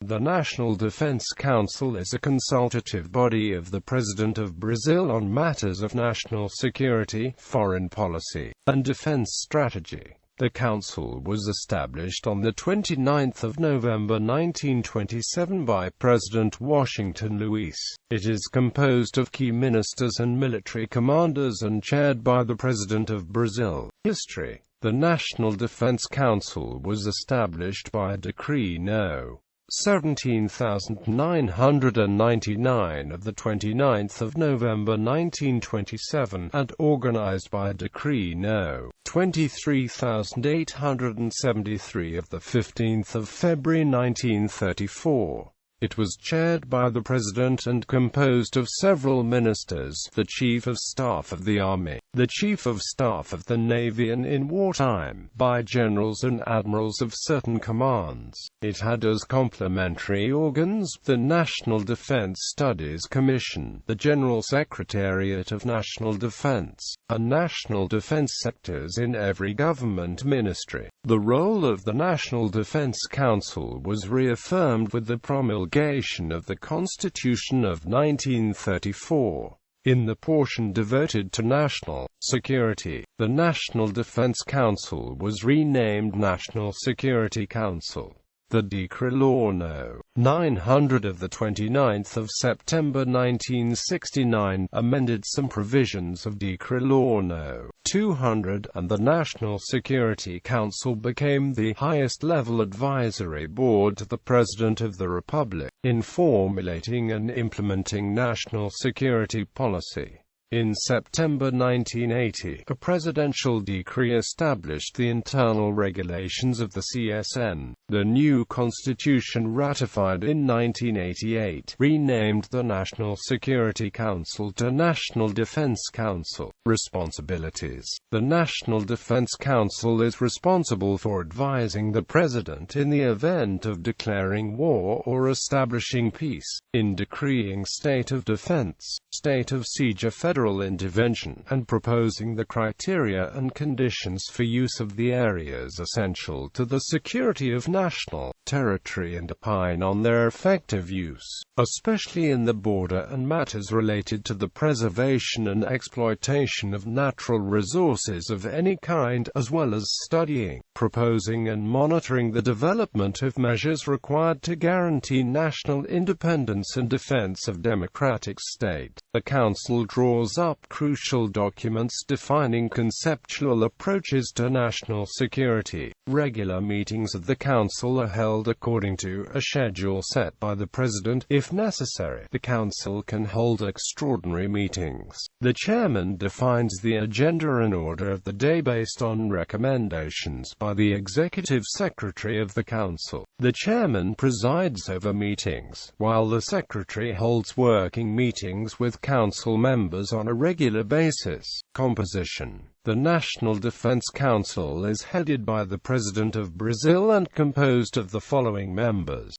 The National Defense Council is a consultative body of the President of Brazil on matters of national security, foreign policy, and defense strategy. The council was established on 29 November 1927 by President Washington Luís.It is composed of key ministers and military commanders and chaired by the President of Brazil. History. The National Defense Council was established by a Decree No. 17,999 of 29 November 1927, and organized by a Decree No. 23,873 of 15 February 1934. It was chaired by the President and composed of several ministers, the Chief of Staff of the Army, the Chief of Staff of the Navy, and in wartime, by generals and admirals of certain commands. It had as complementary organs, the National Defense Studies Commission, the General Secretariat of National Defense, and national defense sectors in every government ministry. The role of the National Defense Council was reaffirmed with the promulgation of the Constitution of 1934. In the portion devoted to national security, the National Defense Council was renamed National Security Council. The Decree Law No. 900 of 29 September 1969 amended some provisions of Decree Law No. 200, and the National Security Council became the highest-level advisory board to the President of the Republic, in formulating and implementing national security policy. In September 1980, a presidential decree established the internal regulations of the CSN. The new constitution, ratified in 1988, renamed the National Security Council to National Defense Council. Responsibilities. The National Defense Council is responsible for advising the President in the event of declaring war or establishing peace, in decreeing state of defense, state of siege, or federal intervention, and proposing the criteria and conditions for use of the areas essential to the security of national territory and opine on their effective use, especially in the border and matters related to the preservation and exploitation of natural resources of any kind, as well as studying, proposing and monitoring the development of measures required to guarantee national independence and defense of democratic state. The Council draws up crucial documents defining conceptual approaches to national security. Regular meetings of the Council are held according to a schedule set by the President. If necessary, the Council can hold extraordinary meetings. The Chairman defines the agenda and order of the day based on recommendations by the Executive Secretary of the Council. The Chairman presides over meetings, while the Secretary holds working meetings with Council members on a regular basis. Composition. The National Defense Council is headed by the President of Brazil and composed of the following members: